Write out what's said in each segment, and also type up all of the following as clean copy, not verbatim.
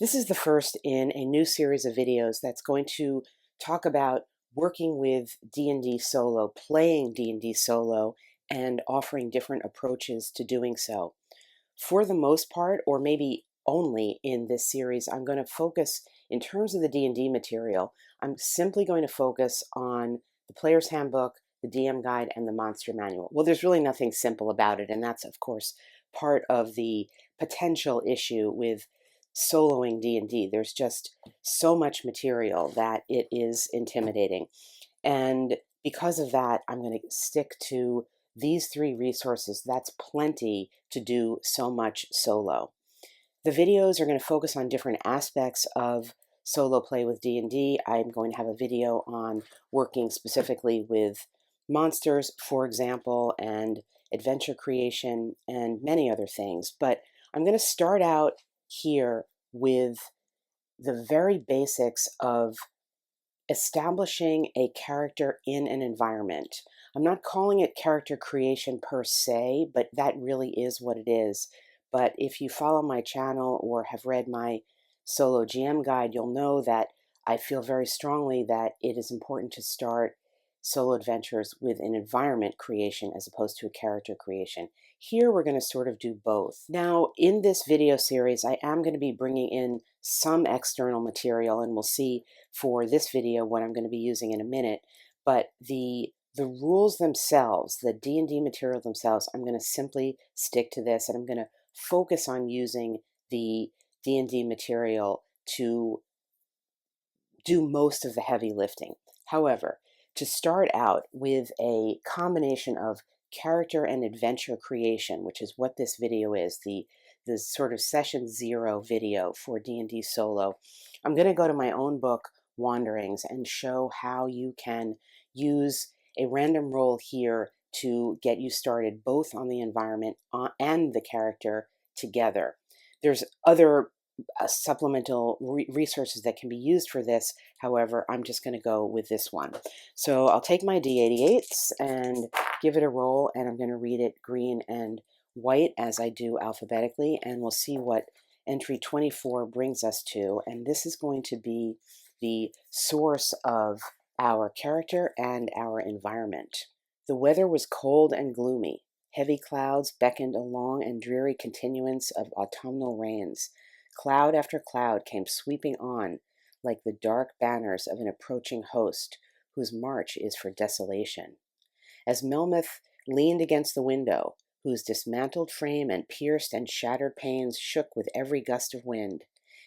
This is the first in a new series of videos that's going to talk about working with D&D solo, playing D&D solo, and offering different approaches to doing so. For the most part, or maybe only in this series, I'm going to focus, in terms of the D&D material, I'm simply going to focus on the player's handbook, the DM guide, and the monster manual. Well, there's really nothing simple about it, and that's, of course, part of the potential issue with soloing D&D. There's just so much material that it is intimidating. And because of that, I'm going to stick to these three resources. That's plenty to do so much solo. The videos are going to focus on different aspects of solo play with D&D. I'm going to have a video on working specifically with monsters, for example, and adventure creation, and many other things. But I'm going to start out here with the very basics of establishing a character in an environment. I'm not calling it character creation per se, but that really is what it is. But if you follow my channel or have read my solo GM guide, you'll know that I feel very strongly that it is important to start solo adventures with an environment creation as opposed to a character creation. Here we're going to sort of do both. Now, in this video series, I am going to be bringing in some external material, and we'll see for this video what I'm going to be using in a minute. But the rules themselves, the D&D material themselves, I'm going to simply stick to this, and I'm going to focus on using the D&D material to do most of the heavy lifting. However, to start out with a combination of character and adventure creation, which is what this video is, the sort of session 0 video for D&D solo, I'm going to go to my own book, Wanderings, and show how you can use a random roll here to get you started both on the environment and the character together. There's other supplemental resources that can be used for this. However, I'm just going to go with this one. So I'll take my D88s and give it a roll, and I'm going to read it green and white as I do alphabetically, and we'll see what entry 24 brings us to. And this is going to be the source of our character and our environment. The weather was cold and gloomy. Heavy clouds beckoned a long and dreary continuance of autumnal rains. Cloud after cloud came sweeping on like the dark banners of an approaching host whose march is for desolation. As Melmoth leaned against the window, whose dismantled frame and pierced and shattered panes shook with every gust of wind,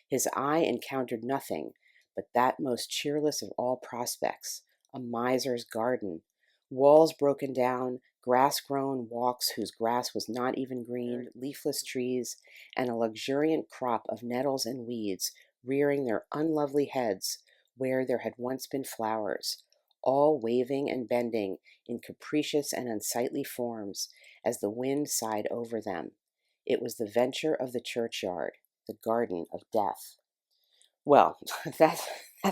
his eye encountered nothing but that most cheerless of all prospects, a miser's garden, walls broken down, grass-grown walks whose grass was not even green, leafless trees, and a luxuriant crop of nettles and weeds rearing their unlovely heads where there had once been flowers, all waving and bending in capricious and unsightly forms as the wind sighed over them. It was the venture of the churchyard, the garden of death. Well, that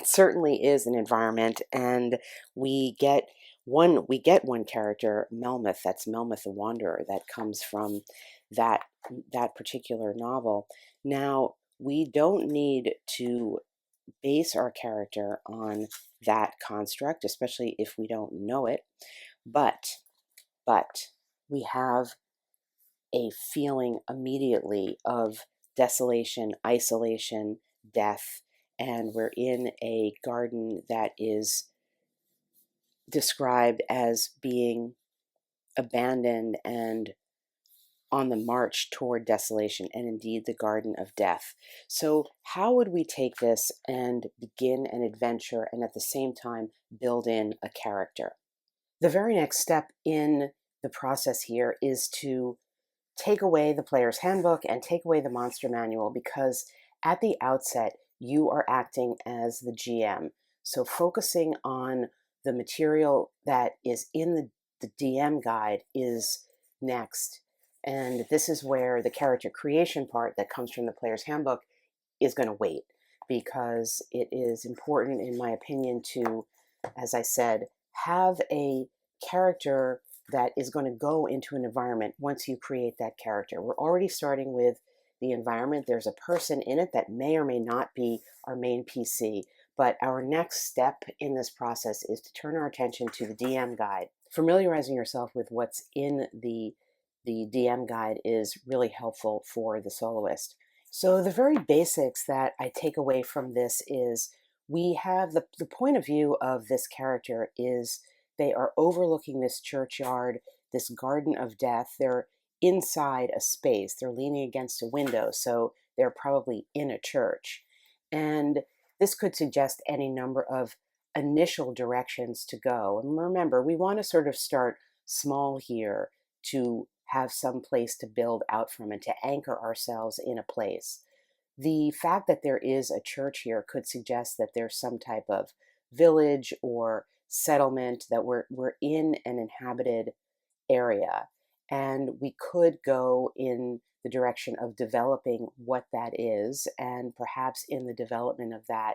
certainly is an environment, and we get one character, Melmoth. That's Melmoth the Wanderer. That comes from that particular novel. Now, we don't need to base our character on that construct, especially if we don't know it. But we have a feeling immediately of desolation, isolation, death, and we're in a garden that is described as being abandoned and on the march toward desolation, and indeed the garden of death. So how would we take this and begin an adventure and at the same time build in a character? The very next step in the process here is to take away the player's handbook and take away the monster manual, because at the outset you are acting as the GM. So focusing on the material that is in the DM guide is next. And this is where the character creation part that comes from the player's handbook is going to wait, because it is important, in my opinion, to, as I said, have a character that is going to go into an environment once you create that character. We're already starting with the environment. There's a person in it that may or may not be our main PC. But our next step in this process is to turn our attention to the DM guide. Familiarizing yourself with what's in the DM guide is really helpful for the soloist. So the very basics that I take away from this is we have the point of view of this character is they are overlooking this churchyard, this garden of death. They're inside a space. They're leaning against a window, so they're probably in a church. And this could suggest any number of initial directions to go. And remember, we want to sort of start small here to have some place to build out from and to anchor ourselves in a place. The fact that there is a church here could suggest that there's some type of village or settlement, that we're in an inhabited area. And we could go in the direction of developing what that is. And perhaps in the development of that,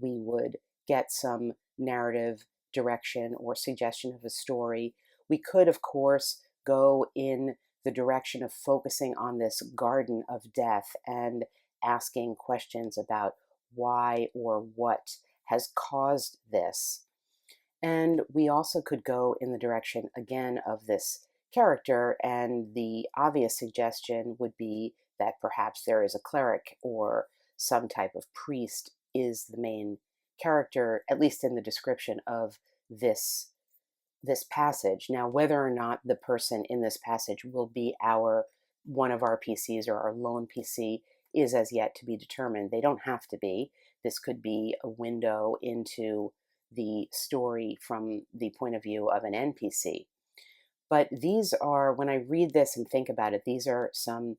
we would get some narrative direction or suggestion of a story. We could, of course, go in the direction of focusing on this garden of death and asking questions about why or what has caused this. And we also could go in the direction, again, of this character, and the obvious suggestion would be that perhaps there is a cleric or some type of priest is the main character, at least in the description of this passage. Now, whether or not the person in this passage will be one of our PCs or our lone PC is as yet to be determined. They don't have to be. This could be a window into the story from the point of view of an NPC. But these are, when I read this and think about it, these are some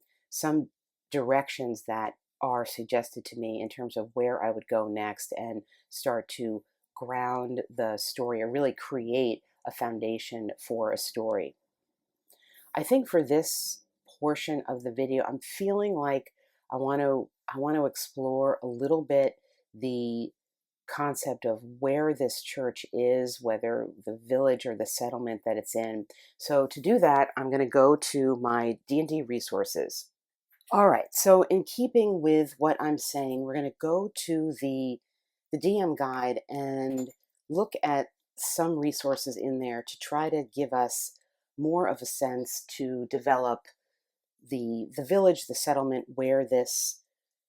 directions that are suggested to me in terms of where I would go next and start to ground the story or really create a foundation for a story. I think for this portion of the video, I'm feeling like I want to explore a little bit the concept of where this church is, whether the village or the settlement that it's in. So to do that, I'm going to go to my D&D resources. All right, so in keeping with what I'm saying, we're going to go to the DM guide and look at some resources in there to try to give us more of a sense to develop the village, the settlement where this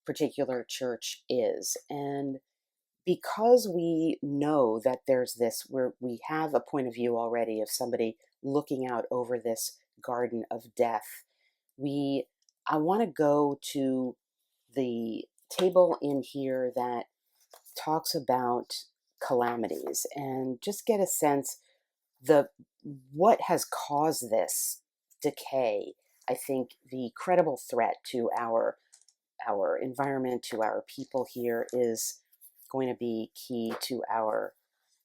particular church is. And because we know that there's this, where we have a point of view already of somebody looking out over this garden of death, I want to go to the table in here that talks about calamities and just get a sense what has caused this decay. I think the credible threat to our environment, to our people here, is going to be key to our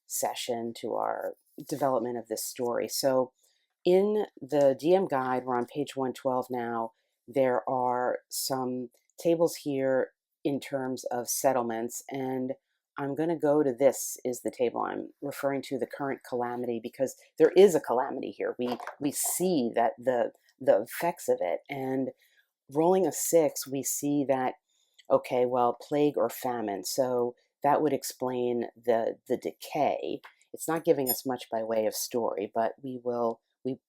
session, to our development of this story. So in the DM guide, we're on page 112 now. There are some tables here in terms of settlements, and I'm going to go to this is the table I'm referring to, the current calamity, because there is a calamity here. We see that the effects of it, and rolling a 6, we see that, okay, well, plague or famine. So that would explain the decay. It's not giving us much by way of story, but we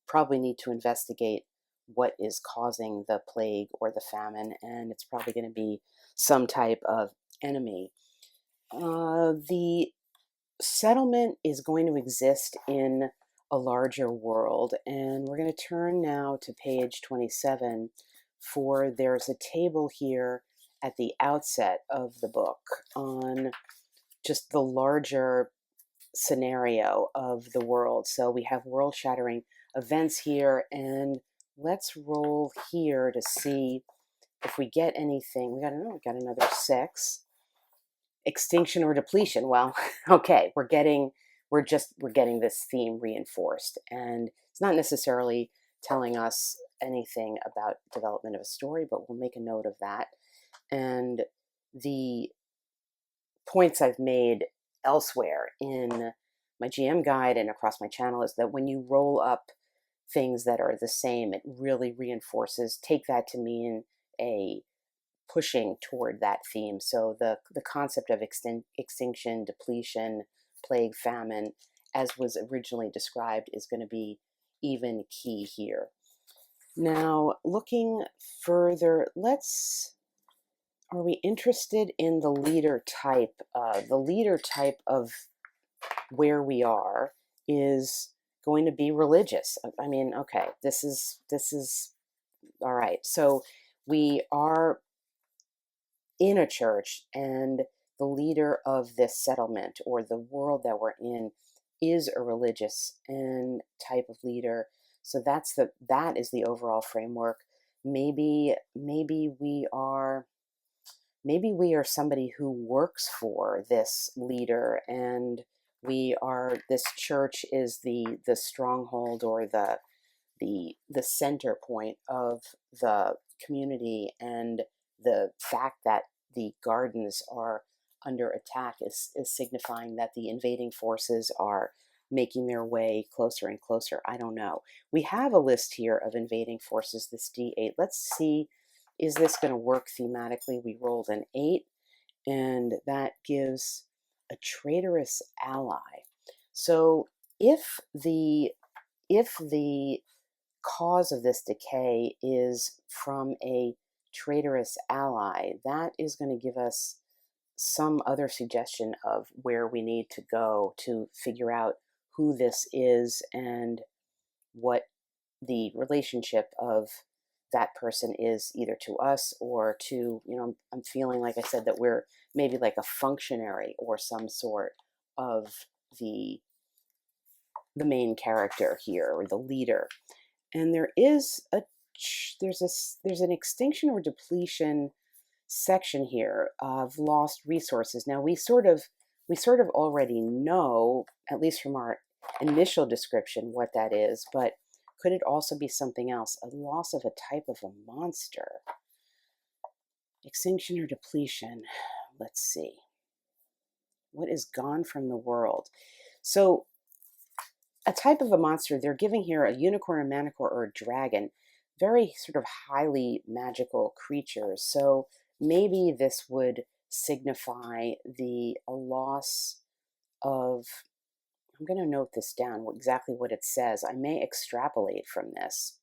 probably need to investigate what is causing the plague or the famine, and it's probably going to be some type of enemy. The settlement is going to exist in a larger world, and we're going to turn now to page 27 for there's a table here at the outset of the book on just the larger scenario of the world. So we have world-shattering events here, and let's roll here to see if we get anything. We got another 6. Extinction or depletion. Well, okay, we're getting this theme reinforced, and it's not necessarily telling us anything about development of a story, but we'll make a note of that. And the points I've made elsewhere in my GM guide and across my channel is that when you roll up things that are the same, it really reinforces. Take that to mean a pushing toward that theme. So the concept of extinction, depletion, plague, famine, as was originally described, is going to be even key here. Now, looking further, are we interested in the leader type? The leader type of where we are is going to be religious. I mean, okay, this is all right. So we are in a church, and the leader of this settlement or the world that we're in is a religious and type of leader. So that is the overall framework. Maybe we are somebody who works for this leader, and this church is the stronghold or the center point of the community, and the fact that the gardens are under attack is signifying that the invading forces are making their way closer and closer. I don't know. We have a list here of invading forces, this D8. Let's see, is this going to work thematically? We rolled an 8, and that gives a traitorous ally. So if the cause of this decay is from a traitorous ally, that is going to give us some other suggestion of where we need to go to figure out who this is and what the relationship of that person is, either to us or to, I'm feeling, like I said, that we're maybe like a functionary or some sort of the main character here, or the leader. And there's an extinction or depletion section here of lost resources. Now we sort of already know, at least from our initial description, what that is, but could it also be something else? A loss of a type of a monster. Extinction or depletion. Let's see. What is gone from the world? So a type of a monster, they're giving here a unicorn, a manicore, or a dragon. Very sort of highly magical creatures. So maybe this would signify a loss of, I'm going to note this down, exactly what it says. I may extrapolate from this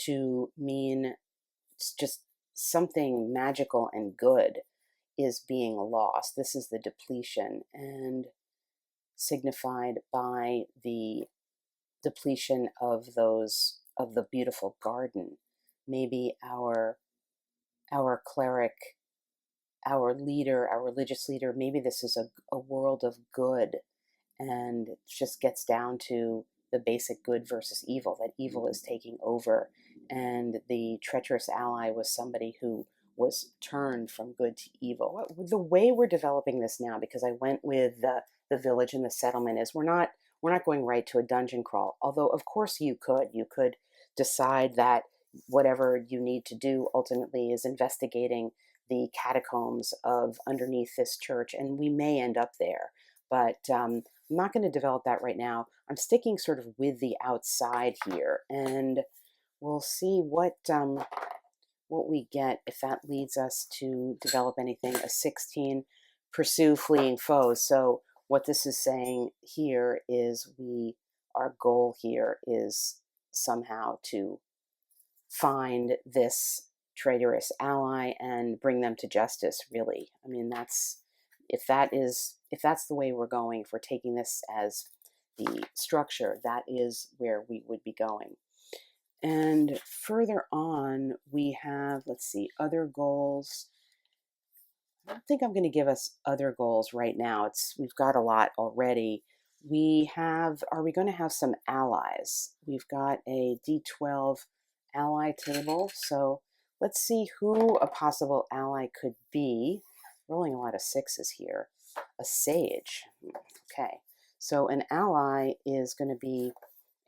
to mean it's just something magical and good is being lost. This is the depletion, and signified by the depletion of the beautiful garden. Maybe our cleric, our leader, our religious leader, maybe this is a world of good, and it just gets down to the basic good versus evil, that evil is taking over, and the treacherous ally was somebody who was turned from good to evil. The way we're developing this now, because I went with the village and the settlement, is we're not going right to a dungeon crawl. Although, of course, you could decide that whatever you need to do ultimately is investigating the catacombs of underneath this church, and we may end up there. But I'm not going to develop that right now. I'm sticking sort of with the outside here, and we'll see what we get if that leads us to develop anything. A 16, pursue fleeing foes. So what this is saying here is our goal here is somehow to find this traitorous ally and bring them to justice, really. I mean, if that's the way we're going, if we're taking this as the structure, that is where we would be going. And further on, we have, let's see, other goals. I don't think I'm going to give us other goals right now. We've got a lot already. Are we going to have some allies? We've got a D12 ally table. So let's see who a possible ally could be. Rolling a lot of 6s here. A sage. Okay. So an ally is going to be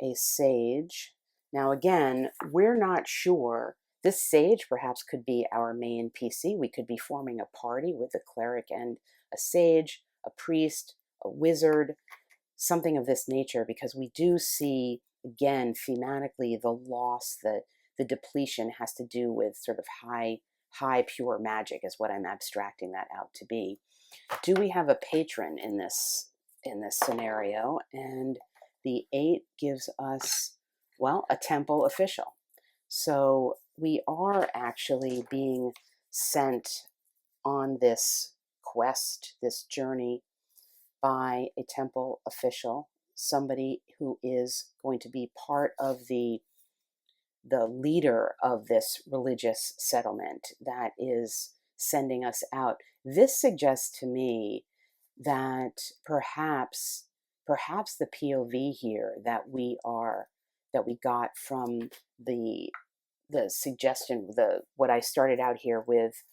a sage. Now again, we're not sure. This sage perhaps could be our main PC. We could be forming a party with a cleric and a sage, a priest, a wizard, something of this nature, because we do see, again, thematically, the loss, the depletion has to do with sort of high high pure magic is what I'm abstracting that out to be. Do we have a patron in this scenario? And the 8 gives us, well, a temple official. So we are actually being sent on this quest, this journey, by a temple official, somebody who is going to be part of the leader of this religious settlement that is sending us out. This suggests to me that perhaps the POV here that we got from the suggestion, the what I started out here with,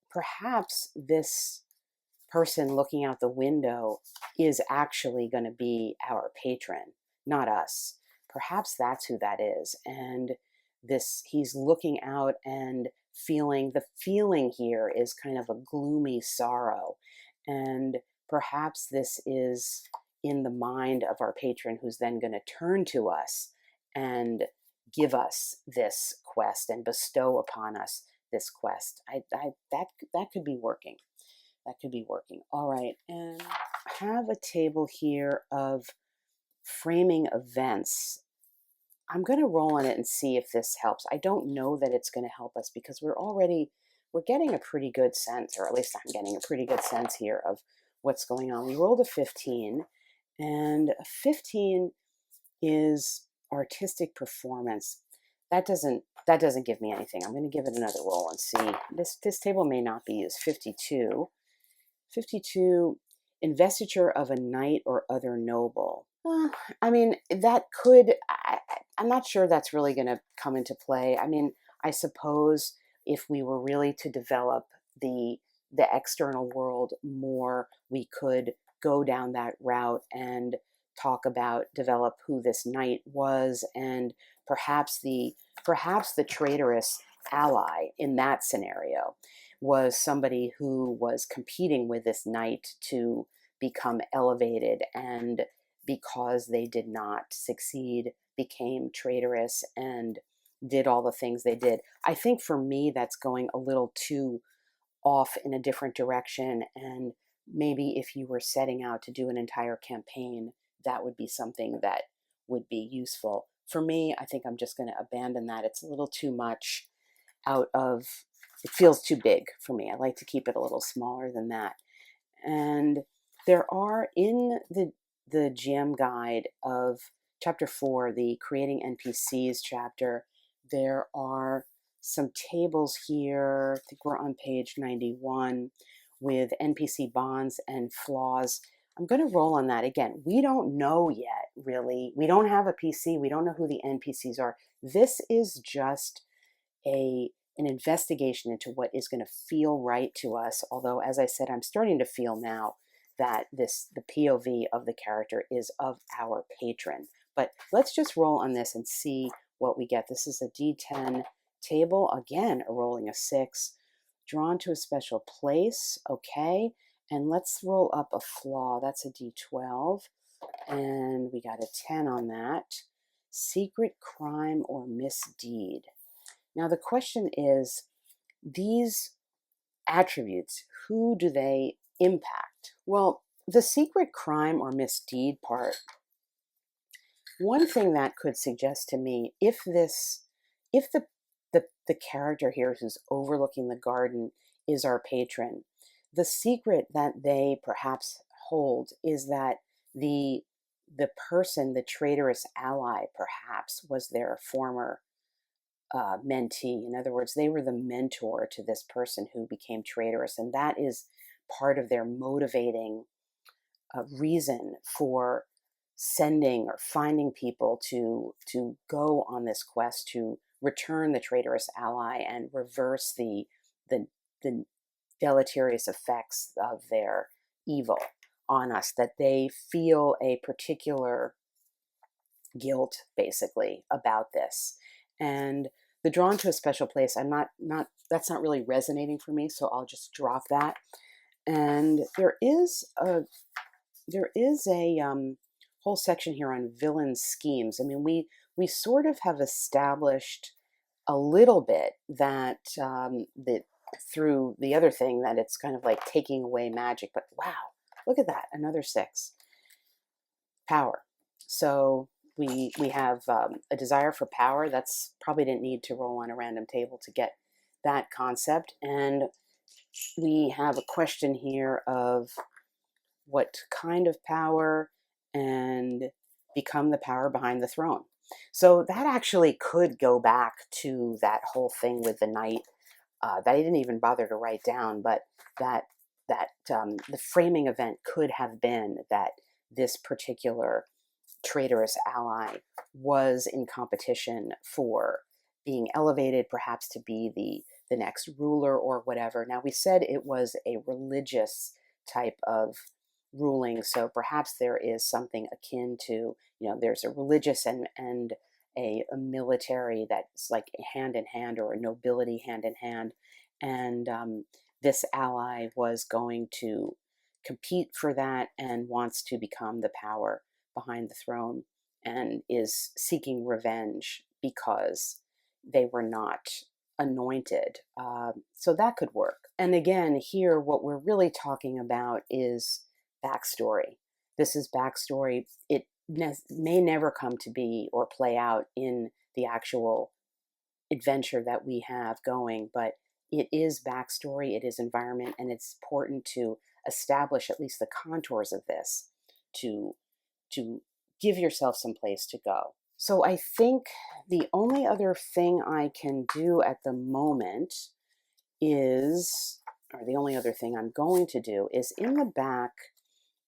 perhaps this person looking out the window is actually going to be our patron, not us. Perhaps that's who that is. And he's looking out and the feeling here is kind of a gloomy sorrow. And perhaps this is in the mind of our patron, who's then going to turn to us and give us this quest and bestow upon us this quest. That could be working. That could be working. All right, and I have a table here of framing events. I'm going to roll on it and see if this helps. I don't know that it's going to help us because we're getting a pretty good sense, or at least I'm getting a pretty good sense here of what's going on. We rolled a 15, and a 15 is artistic performance. That doesn't give me anything. I'm going to give it another roll and see. This table may not be used. 52. 52, investiture of a knight or other noble. I mean, that could, I'm not sure that's really going to come into play. I mean, I suppose if we were really to develop the external world more, we could go down that route and develop who this knight was, and perhaps the traitorous ally in that scenario was somebody who was competing with this knight to become elevated, and because they did not succeed, became traitorous and did all the things they did. I think for me, that's going a little too off in a different direction, and maybe if you were setting out to do an entire campaign, that would be something that would be useful. For me, I think I'm just going to abandon that. It's a little too much it feels too big for me. I like to keep it a little smaller than that. And there are in the GM guide of chapter 4, the creating NPCs chapter, there are some tables here. I think we're on page 91 with NPC bonds and flaws. I'm going to roll on that again. We don't know yet, really. We don't have a PC. We don't know who the NPCs are. This is just an investigation into what is going to feel right to us. Although, as I said, I'm starting to feel now that the POV of the character is of our patron. But let's just roll on this and see what we get. This is a D10 table. Again, a rolling a 6. Drawn to a special place. Okay. And let's roll up a flaw. That's a D12. And we got a 10 on that. Secret crime or misdeed. Now, the question is, these attributes, who do they impact? Well, the secret crime or misdeed part, one thing that could suggest to me, if the character here who's overlooking the garden is our patron, the secret that they perhaps hold is that the person, the traitorous ally, perhaps was their former mentee. In other words, they were the mentor to this person who became traitorous, and that is part of their motivating reason for sending or finding people to go on this quest to return the traitorous ally and reverse the the deleterious effects of their evil on us. That they feel a particular guilt, basically, about this. And the drawn to a special place, that's not really resonating for me, so I'll just drop that. And there is a whole section here on villain schemes. I mean, we sort of have established a little bit that that through the other thing that it's kind of like taking away magic. But wow, look at that, another 6. Power. So we have a desire for power. That's probably didn't need to roll on a random table to get that concept. And we have a question here of what kind of power, and become the power behind the throne. So that actually could go back to that whole thing with the knight that I didn't even bother to write down, but that the framing event could have been that this particular traitorous ally was in competition for being elevated, perhaps to be the next ruler or whatever. Now, we said it was a religious type of ruling, so perhaps there is something akin to, there's a religious and a military that's like hand in hand, or a nobility hand in hand. And this ally was going to compete for that and wants to become the power behind the throne, and is seeking revenge because they were not anointed. So that could work. And again, here, what we're really talking about is backstory. This is backstory. It may never come to be or play out in the actual adventure that we have going, but it is backstory, it is environment, and it's important to establish at least the contours of this to give yourself some place to go. So I think the only other thing I can do at the moment is, or the only other thing I'm going to do is, in the back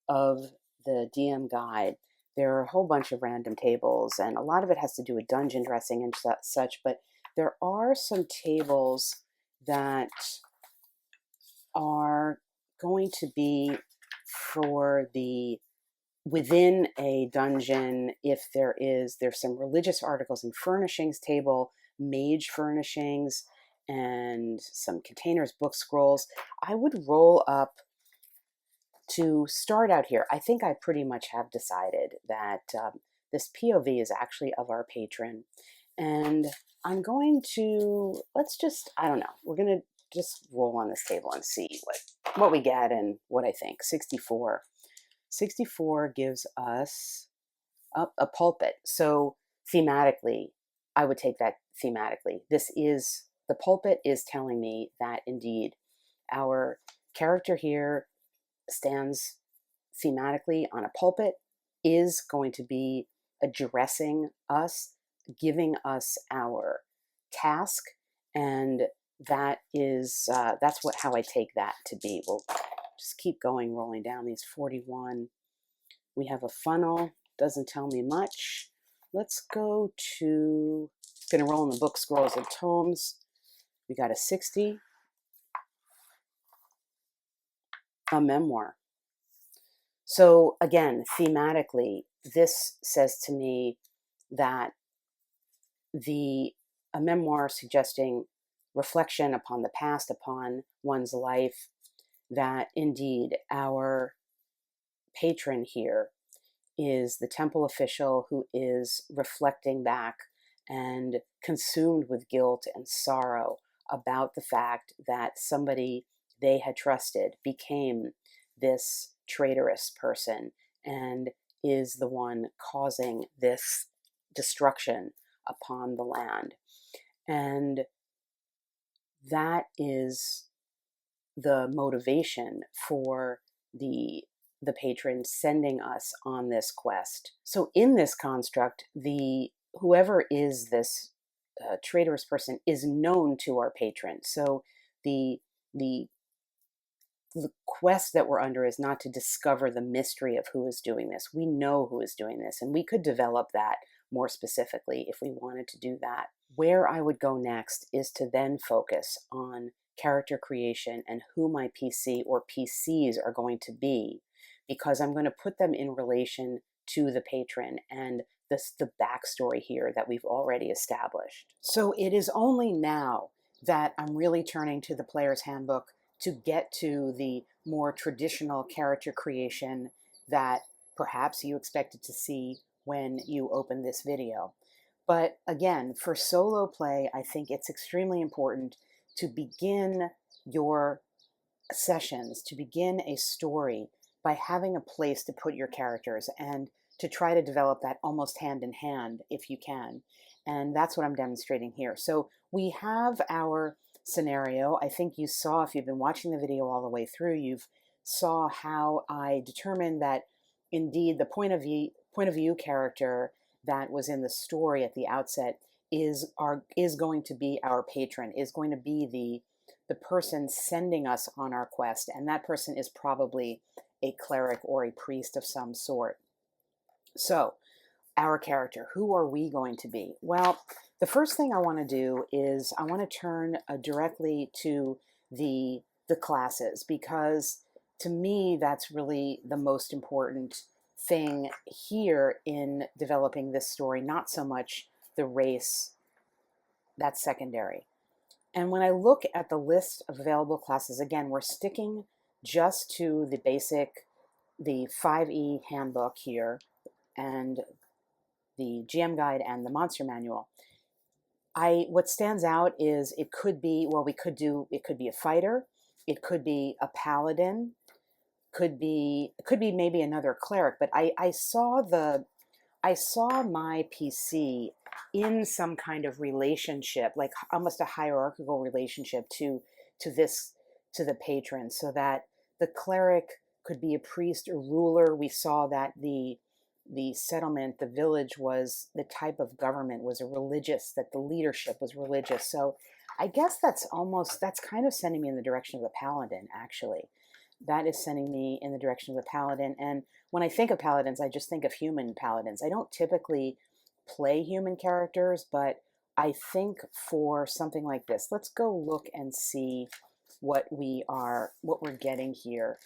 of the DM guide, there are a whole bunch of random tables, and a lot of it has to do with dungeon dressing and such, but there are some tables that are going to be for the within a dungeon. If there's some religious articles and furnishings table, mage furnishings, and some containers, book scrolls. I would roll up to start out here. I think I pretty much have decided that this POV is actually of our patron, and I'm going to, I don't know, we're going to just roll on this table and see what we get and what I think. 64. 64 gives us a pulpit. So thematically, I would take that thematically. The pulpit is telling me that indeed our character here stands thematically on a pulpit, is going to be addressing us, giving us our task, and that's how I take that to be. We'll just keep going, rolling down these 41. We have a funnel, doesn't tell me much. Let's go to, going to roll in the book, scrolls, and tomes. We got a 60. A memoir. So again, thematically, this says to me that a memoir suggesting reflection upon the past, upon one's life, that indeed our patron here is the temple official who is reflecting back and consumed with guilt and sorrow about the fact that somebody they had trusted became this traitorous person and is the one causing this destruction upon the land. And that is the motivation for the patron sending us on this quest. So in this construct, whoever is this traitorous person is known to our patron. So the the quest that we're under is not to discover the mystery of who is doing this. We know who is doing this, and we could develop that more specifically if we wanted to do that. Where I would go next is to then focus on character creation and who my PC or PCs are going to be, because I'm going to put them in relation to the patron and the backstory here that we've already established. So it is only now that I'm really turning to the player's handbook to get to the more traditional character creation that perhaps you expected to see when you open this video. But again, for solo play, I think it's extremely important to begin your sessions, to begin a story by having a place to put your characters and to try to develop that almost hand in hand if you can. And that's what I'm demonstrating here. So we have our scenario. I think you saw, if you've been watching the video all the way through, you've saw how I determined that indeed the point of view character that was in the story at the outset is going to be our patron, is going to be the person sending us on our quest, and that person is probably a cleric or a priest of some sort. So our character, who are we going to be? Well, the first thing I want to do is I want to turn directly to the classes, because to me that's really the most important thing here in developing this story, not so much the race, that's secondary. And when I look at the list of available classes, again, we're sticking just to the basic, the 5e handbook here, and the GM guide and the monster manual. What stands out is it could be, well, it could be a fighter, it could be a paladin, it could be maybe another cleric, but I saw my PC in some kind of relationship, like almost a hierarchical relationship to the patron, so that the cleric could be a priest or ruler. We saw that the settlement, the village, was the type of government was a religious, that the leadership was religious. So I guess that's kind of sending me in the direction of the paladin, actually. That is sending me in the direction of the paladin. And when I think of paladins, I just think of human paladins. I don't typically play human characters, but I think for something like this, let's go look and see what we're getting here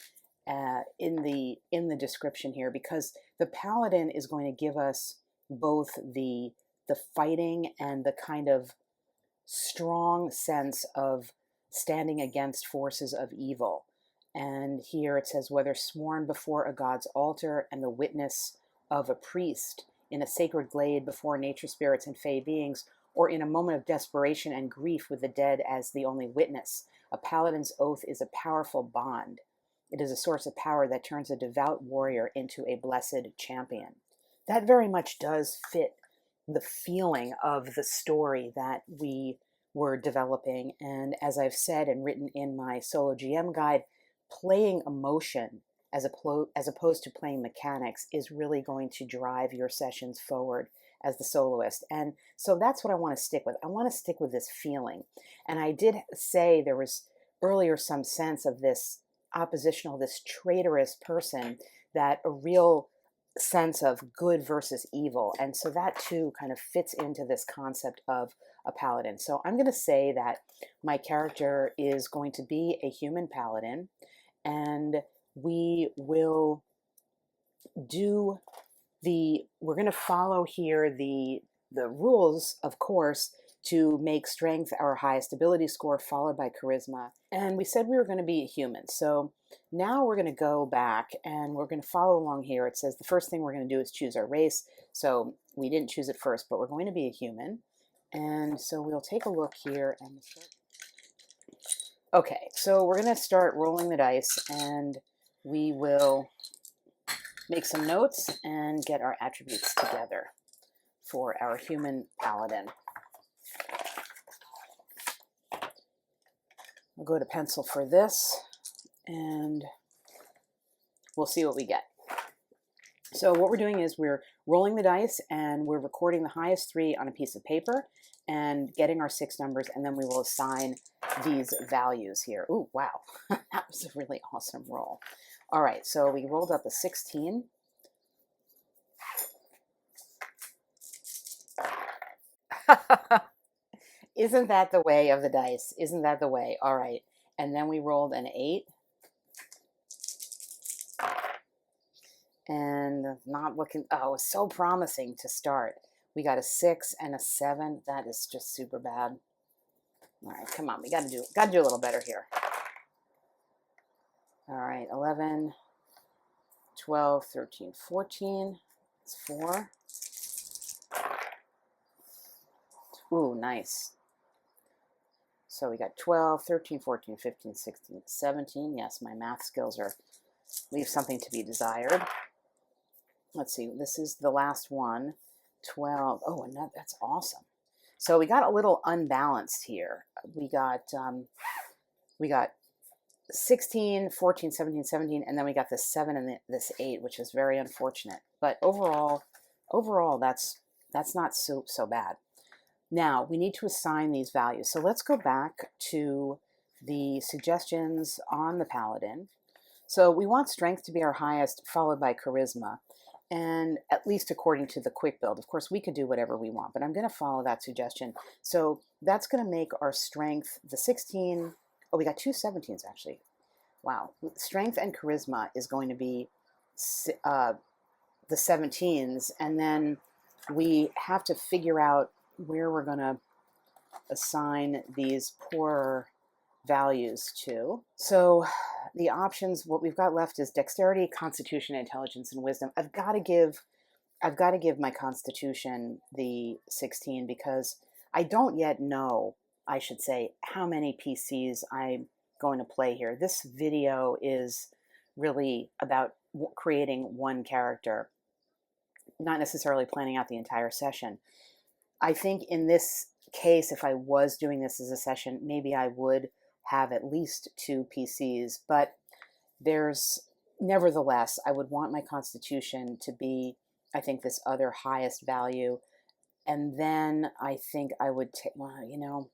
in the description here, because the paladin is going to give us both the fighting and the kind of strong sense of standing against forces of evil. And here it says, whether sworn before a god's altar and the witness of a priest, in a sacred glade before nature spirits and fey beings, or in a moment of desperation and grief with the dead as the only witness, a paladin's oath is a powerful bond. It is a source of power that turns a devout warrior into a blessed champion. That very much does fit the feeling of the story that we were developing. And as I've said and written in my solo GM guide, playing emotion as opposed to playing mechanics is really going to drive your sessions forward as the soloist. And so that's what I want to stick with. I want to stick with this feeling. And I did say there was earlier some sense of this oppositional, this traitorous person, that a real sense of good versus evil. And so that too kind of fits into this concept of a paladin. So I'm going to say that my character is going to be a human paladin, and we will do we're going to follow here the rules, of course, to make strength our highest ability score, followed by charisma. And we said we were going to be a human. So now we're going to go back and we're going to follow along here. It says the first thing we're going to do is choose our race. So we didn't choose it first, but we're going to be a human. And so we'll take a look here and start. Okay, so we're going to start rolling the dice, and we will make some notes and get our attributes together for our human paladin. I'll go to pencil for this, and we'll see what we get. So what we're doing is we're rolling the dice, and we're recording the highest 3 on a piece of paper and getting our 6 numbers, and then we will assign these values here. Ooh, wow. That was a really awesome roll. All right, so we rolled up a 16. Isn't that the way of the dice? Isn't that the way? All right. And then we rolled an 8. And not looking, oh, it was so promising to start. We got a 6 and a 7. That is just super bad. All right, come on. We got to do a little better here. All right, 11, 12, 13, 14. It's 4. Ooh, nice. So we got 12, 13, 14, 15, 16, 17. Yes, my math skills leave something to be desired. Let's see, this is the last one. 12. Oh, and that's awesome. So we got a little unbalanced here. We got 16, 14, 17, 17, and then we got this 7 and this 8, which is very unfortunate. But overall that's not so bad. Now we need to assign these values. So let's go back to the suggestions on the Paladin. So we want strength to be our highest, followed by charisma, and at least according to the quick build. Of course, we could do whatever we want, but I'm going to follow that suggestion. So that's going to make our strength the 16. Oh, we got two 17s actually. Wow. Strength and charisma is going to be the 17s, and then we have to figure out where we're going to assign these poorer values to. So the options, what we've got left is dexterity, constitution, intelligence, and wisdom. I've got to give my constitution the 16 because I don't yet know, I should say, how many PCs I'm going to play here. This video is really about creating one character, not necessarily planning out the entire session. I think in this case, if I was doing this as a session, maybe I would have at least 2 PCs, but nevertheless, I would want my constitution to be, I think, this other highest value. And then I think I would take, well, you know,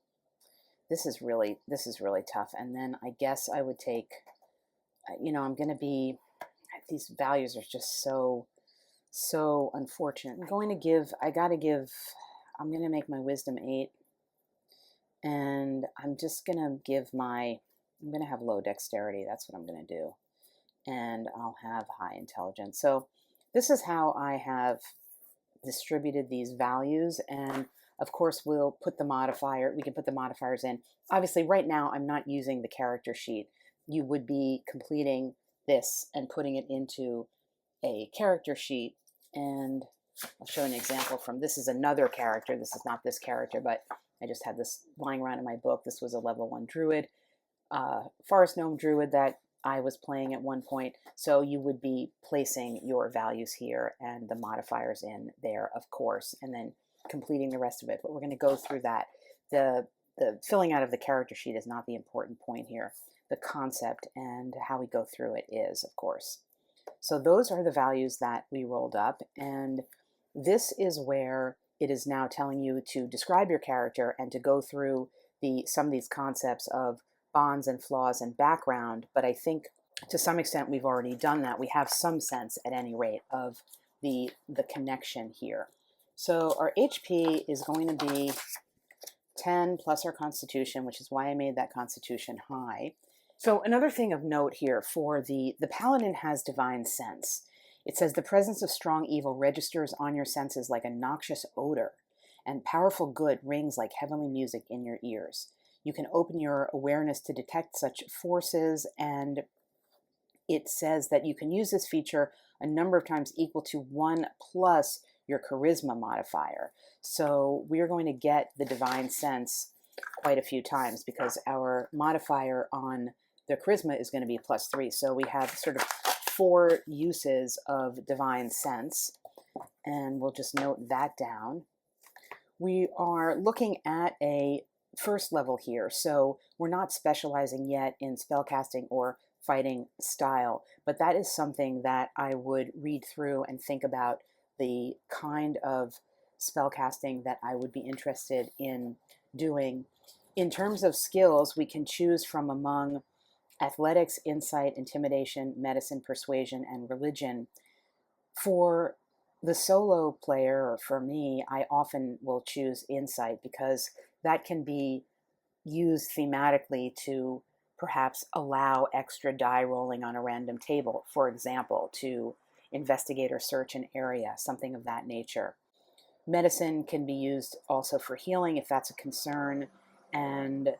this is really tough. And then I guess I would take, you know, I'm going to be, these values are just so unfortunate. I'm going to make my wisdom 8. And I'm just going to I'm going to have low dexterity. That's what I'm going to do. And I'll have high intelligence. So this is how I have distributed these values. And of course, we can put the modifiers in. Obviously, right now, I'm not using the character sheet. You would be completing this and putting it into a character sheet. And I'll show an example from, this is another character. This is not this character, but I just had this lying around in my book. This was a level 1 druid, forest gnome druid that I was playing at one point. So you would be placing your values here and the modifiers in there, of course, and then completing the rest of it. But we're going to go through that. The filling out of the character sheet is not the important point here. The concept and how we go through it is, of course. So those are the values that we rolled up, and this is where it is now telling you to describe your character and to go through some of these concepts of bonds and flaws and background. But I think to some extent we've already done that. We have some sense, at any rate, of the connection here. So our HP is going to be 10 plus our constitution, which is why I made that constitution high. So another thing of note here for the paladin has divine sense. It says the presence of strong evil registers on your senses like a noxious odor, and powerful good rings like heavenly music in your ears. You can open your awareness to detect such forces, and it says that you can use this feature a number of times equal to 1 plus your charisma modifier. So we're going to get the divine sense quite a few times because our modifier on the charisma is going to be +3. So we have sort of 4 uses of divine sense, and we'll just note that down. We are looking at a first level here, so we're not specializing yet in spellcasting or fighting style, but that is something that I would read through and think about the kind of spellcasting that I would be interested in doing. In terms of skills, we can choose from among athletics, insight, intimidation, medicine, persuasion, and religion. For the solo player, or for me, I often will choose insight because that can be used thematically to perhaps allow extra die rolling on a random table, for example, to investigate or search an area, something of that nature. Medicine can be used also for healing if that's a concern, and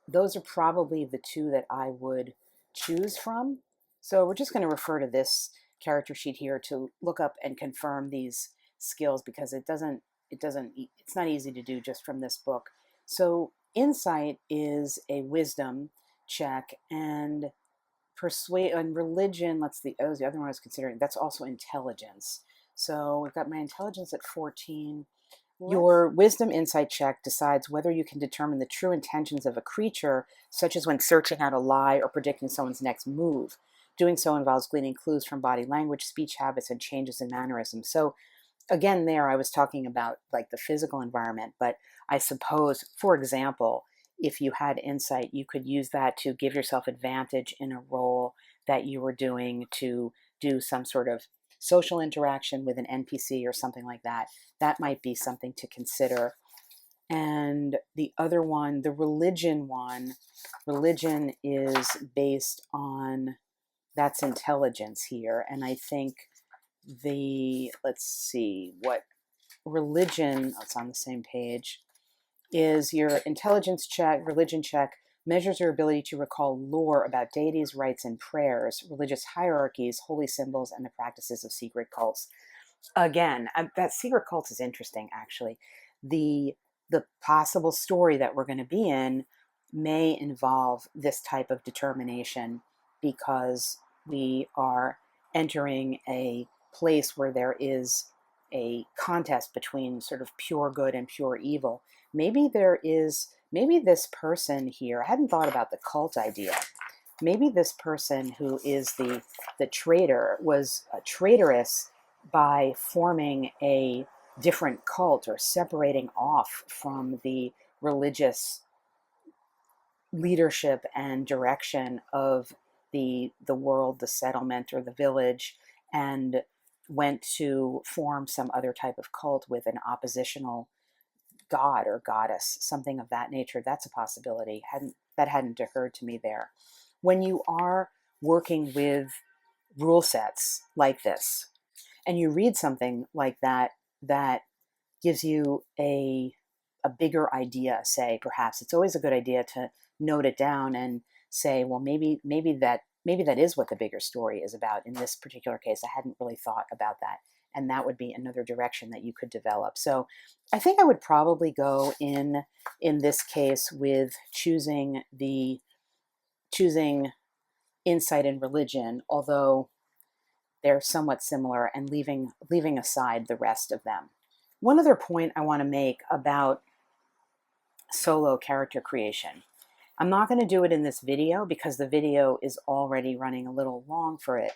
those are probably the 2 that I would choose from. So we're just going to refer to this character sheet here to look up and confirm these skills because it doesn't it's not easy to do just from this book. So insight is a wisdom check, and persuade and religion, that was the other one I was considering. That's also intelligence. So we've got my intelligence at 14. Your wisdom insight check decides whether you can determine the true intentions of a creature, such as when searching out a lie or predicting someone's next move. Doing so involves gleaning clues from body language, speech habits, and changes in mannerisms. So again, there I was talking about like the physical environment, but I suppose, for example, if you had insight, you could use that to give yourself advantage in a role that you were doing, to do some sort of social interaction with an NPC or something like that. That might be something to consider. And the other one, the religion one, religion is based on, that's intelligence here. And I think let's see, what religion, oh, it's on the same page, is your intelligence check, religion check, measures your ability to recall lore about deities, rites, and prayers, religious hierarchies, holy symbols, and the practices of secret cults. Again, that secret cults is interesting, actually. The possible story that we're going to be in may involve this type of determination, because we are entering a place where there is a contest between sort of pure good and pure evil. Maybe this person here, I hadn't thought about the cult idea. Maybe this person who is the traitor was a traitorous by forming a different cult or separating off from the religious leadership and direction of the world, the settlement, or the village, and went to form some other type of cult with an oppositional god or goddess, something of that nature. That's a possibility. That hadn't occurred to me there. When you are working with rule sets like this, and you read something like that that gives you a bigger idea, say, perhaps it's always a good idea to note it down and say, well, maybe that is what the bigger story is about in this particular case. I hadn't really thought about that, and that would be another direction that you could develop. So I think I would probably go in this case with choosing insight and religion, although they're somewhat similar, and leaving aside the rest of them. One other point I want to make about solo character creation. I'm not going to do it in this video because the video is already running a little long for it,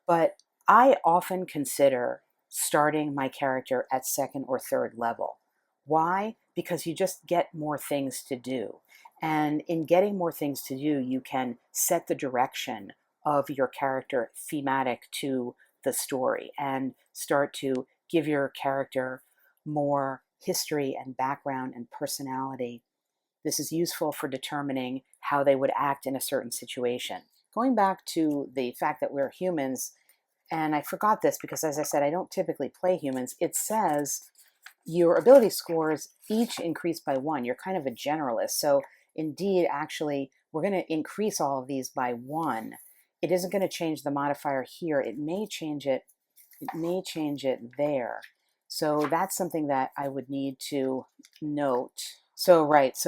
but I often consider starting my character at second or third level. Why? Because you just get more things to do. And in getting more things to do, you can set the direction of your character thematic to the story and start to give your character more history and background and personality. This is useful for determining how they would act in a certain situation. Going back to the fact that we're humans, and I forgot this because, as I said, I don't typically play humans, it says your ability scores each increase by 1. You're kind of a generalist. So indeed, actually, we're going to increase all of these by 1. It isn't going to change the modifier here. It may change it there. So that's something that I would need to note. So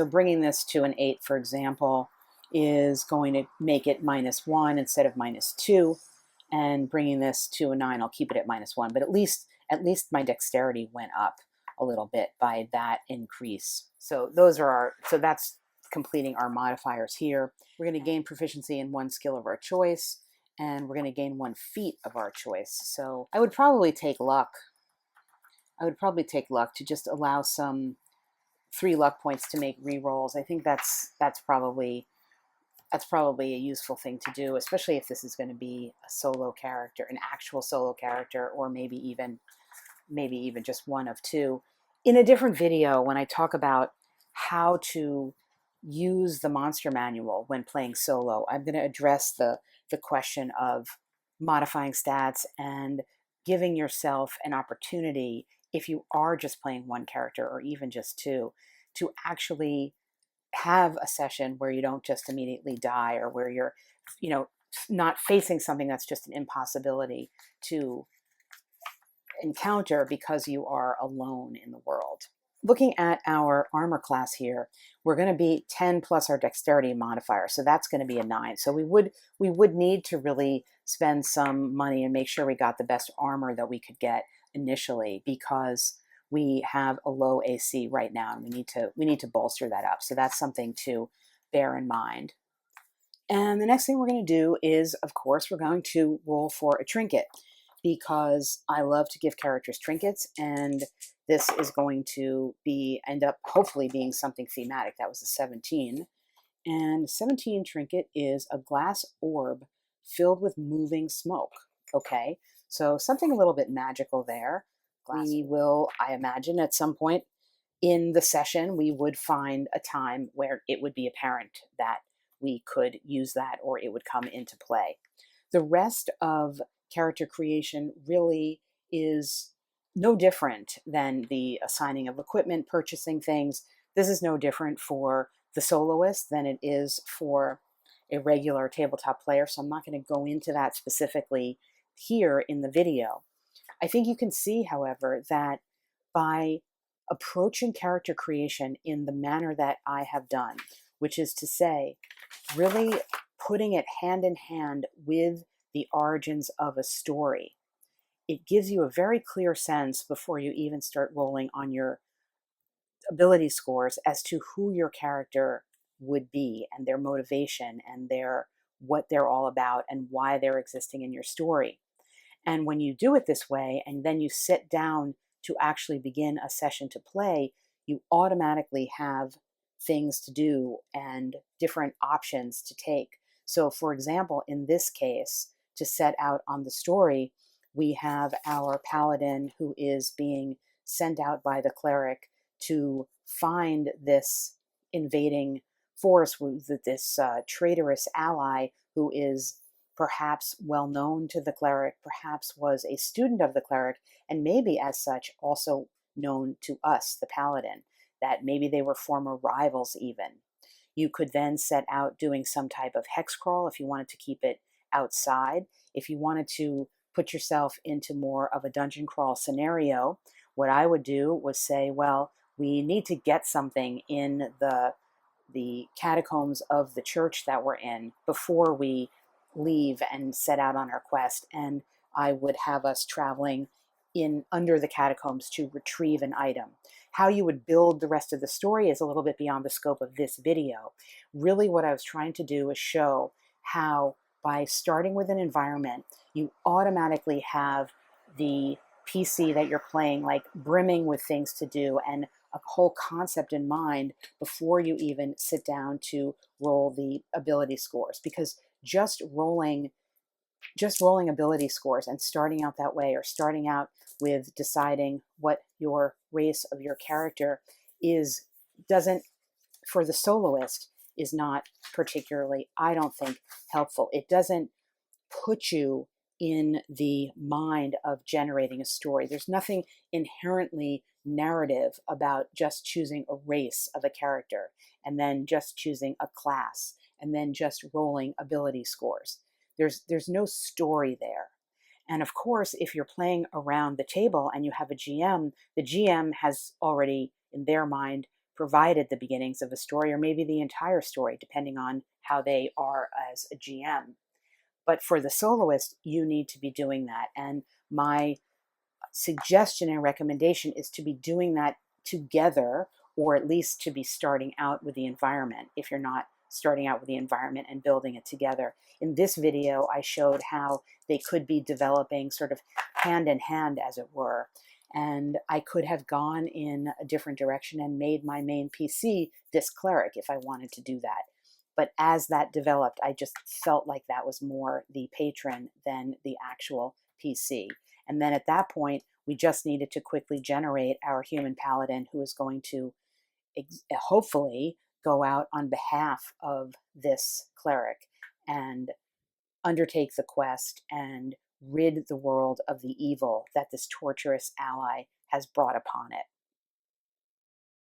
bringing this to an 8, for example, is going to make it -1 instead of -2. And bringing this to a 9, I'll keep it at -1. But at least my dexterity went up a little bit by that increase. So that's completing our modifiers here. We're going to gain proficiency in 1 skill of our choice, and we're going to gain 1 feat of our choice. So I would probably take luck. To just allow some 3 luck points to make re-rolls. I think that's probably a useful thing to do, especially if this is going to be a solo character, an actual solo character, or maybe even just one of 2. In a different video, when I talk about how to use the monster manual when playing solo, I'm going to address the question of modifying stats and giving yourself an opportunity, if you are just playing 1 character or even just 2, to actually have a session where you don't just immediately die, or where you're, not facing something that's just an impossibility, to encounter because you are alone in the world. Looking at our armor class here, we're going to be 10 plus our dexterity modifier, so that's going to be a 9. So we would need to really spend some money and make sure we got the best armor that we could get initially, because we have a low AC right now, and we need to bolster that up. So that's something to bear in mind. And the next thing we're going to do is, of course, we're going to roll for a trinket, because I love to give characters trinkets, and this is going to end up hopefully being something thematic. That was a 17. And 17 trinket is a glass orb filled with moving smoke. Okay, so something a little bit magical there. We will, I imagine, at some point in the session, we would find a time where it would be apparent that we could use that, or it would come into play. The rest of character creation really is no different than the assigning of equipment, purchasing things. This is no different for the soloist than it is for a regular tabletop player, so I'm not going to go into that specifically here in the video. I think you can see, however, that by approaching character creation in the manner that I have done, which is to say, really putting it hand in hand with the origins of a story, it gives you a very clear sense before you even start rolling on your ability scores as to who your character would be, and their motivation, and what they're all about, and why they're existing in your story. And when you do it this way, and then you sit down to actually begin a session to play, you automatically have things to do and different options to take. So, for example, in this case, to set out on the story, we have our paladin who is being sent out by the cleric to find this invading force, with this traitorous ally who is perhaps well known to the cleric, perhaps was a student of the cleric, and maybe as such also known to us, the paladin, that maybe they were former rivals even. You could then set out doing some type of hex crawl if you wanted to keep it outside. If you wanted to put yourself into more of a dungeon crawl scenario, what I would do was say, well, we need to get something in the catacombs of the church that we're in before we leave and set out on our quest. And I would have us traveling in under the catacombs to retrieve an item. How you would build the rest of the story is a little bit beyond the scope of this video. Really, what I was trying to do is show how, by starting with an environment, you automatically have the PC that you're playing like brimming with things to do, and a whole concept in mind before you even sit down to roll the ability scores. Because just rolling ability scores and starting out that way, or starting out with deciding what your race of your character is, doesn't, for the soloist, is not particularly, I don't think, helpful. It doesn't put you in the mind of generating a story. There's nothing inherently narrative about just choosing a race of a character, and then just choosing a class, and then just rolling ability scores. There's no story there. And of course, if you're playing around the table and you have a GM, the GM has already, in their mind, provided the beginnings of a story, or maybe the entire story, depending on how they are as a GM. But for the soloist, you need to be doing that. And my suggestion and recommendation is to be doing that together, or at least to be starting out with the environment, if you're not starting out with the environment and building it together. In this video, I showed how they could be developing sort of hand in hand, as it were. And I could have gone in a different direction and made my main PC this cleric if I wanted to do that. But as that developed, I just felt like that was more the patron than the actual PC. And then at that point, we just needed to quickly generate our human paladin, who is going to hopefully go out on behalf of this cleric and undertake the quest and rid the world of the evil that this torturous ally has brought upon it.